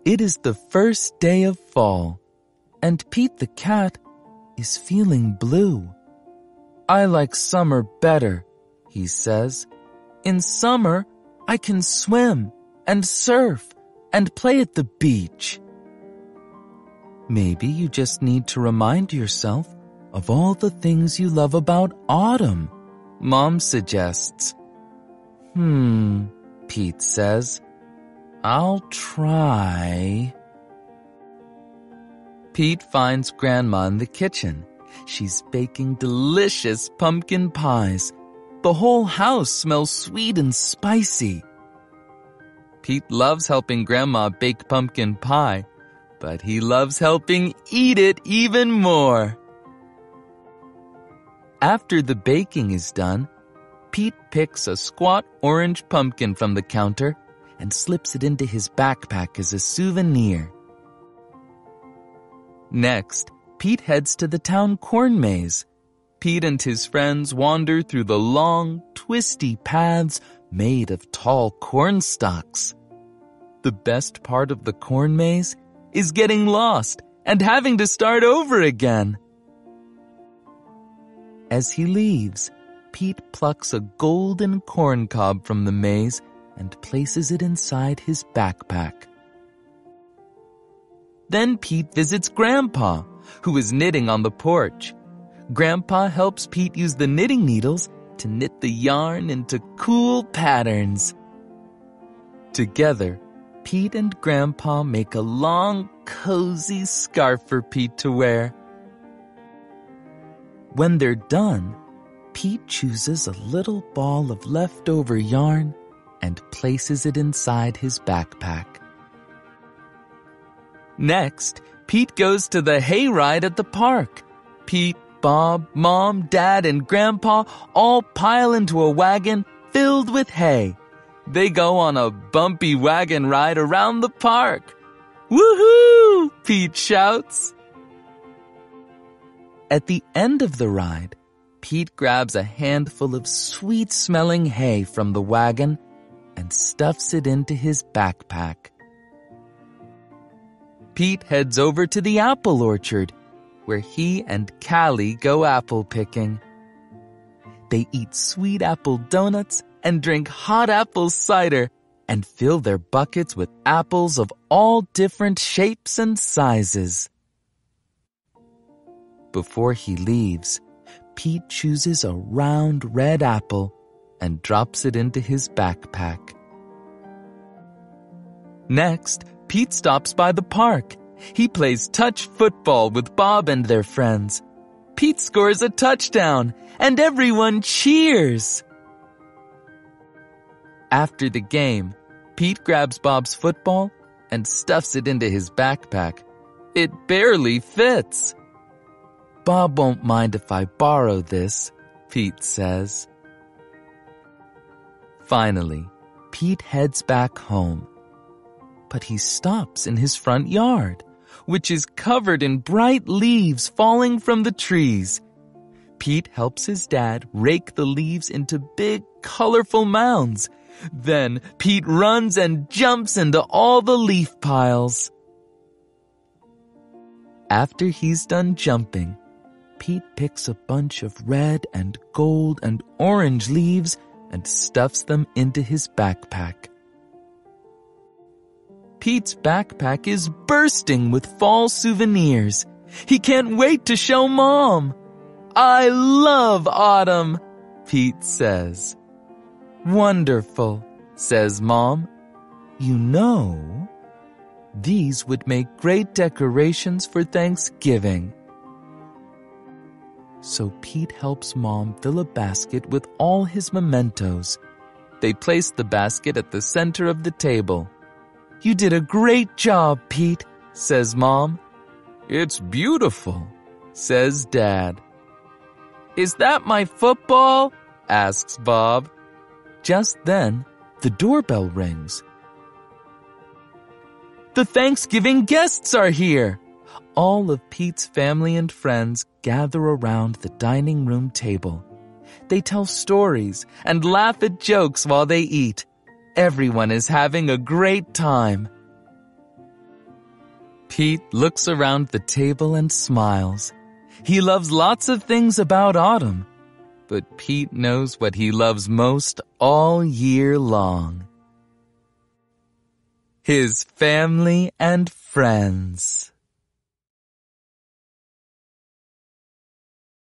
It is the first day of fall, and Pete the cat is feeling blue. I like summer better, he says. In summer, I can swim and surf and play at the beach. Maybe you just need to remind yourself of all the things you love about autumn, Mom suggests. Pete says. I'll try. Pete finds Grandma in the kitchen. She's baking delicious pumpkin pies. The whole house smells sweet and spicy. Pete loves helping Grandma bake pumpkin pie, but he loves helping eat it even more. After the baking is done, Pete picks a squat orange pumpkin from the counter and slips it into his backpack as a souvenir. Next, Pete heads to the town corn maze. Pete and his friends wander through the long, twisty paths made of tall corn stalks. The best part of the corn maze is getting lost and having to start over again. As he leaves, Pete plucks a golden corn cob from the maze and places it inside his backpack. Then Pete visits Grandpa, who is knitting on the porch. Grandpa helps Pete use the knitting needles to knit the yarn into cool patterns. Together, Pete and Grandpa make a long, cozy scarf for Pete to wear. When they're done, Pete chooses a little ball of leftover yarn and places it inside his backpack. Next, Pete goes to the hayride at the park. Pete, Bob, Mom, Dad, and Grandpa all pile into a wagon filled with hay. They go on a bumpy wagon ride around the park. Woohoo! Pete shouts. At the end of the ride, Pete grabs a handful of sweet-smelling hay from the wagon and stuffs it into his backpack. Pete heads over to the apple orchard, where he and Callie go apple picking. They eat sweet apple donuts and drink hot apple cider and fill their buckets with apples of all different shapes and sizes. Before he leaves, Pete chooses a round red apple and drops it into his backpack. Next, Pete stops by the park. He plays touch football with Bob and their friends. Pete scores a touchdown, and everyone cheers. After the game, Pete grabs Bob's football and stuffs it into his backpack. It barely fits. Bob won't mind if I borrow this, Pete says. Finally, Pete heads back home. But he stops in his front yard, which is covered in bright leaves falling from the trees. Pete helps his dad rake the leaves into big, colorful mounds. Then Pete runs and jumps into all the leaf piles. After he's done jumping, Pete picks a bunch of red and gold and orange leaves and stuffs them into his backpack. Pete's backpack is bursting with fall souvenirs. He can't wait to show Mom. I love autumn, Pete says. Wonderful, says Mom. You know, these would make great decorations for Thanksgiving. So Pete helps Mom fill a basket with all his mementos. They place the basket at the center of the table. You did a great job, Pete, says Mom. It's beautiful, says Dad. Is that my football? Asks Bob. Just then, the doorbell rings. The Thanksgiving guests are here. All of Pete's family and friends gather around the dining room table. They tell stories and laugh at jokes while they eat. Everyone is having a great time. Pete looks around the table and smiles. He loves lots of things about autumn, but Pete knows what he loves most all year long. His family and friends.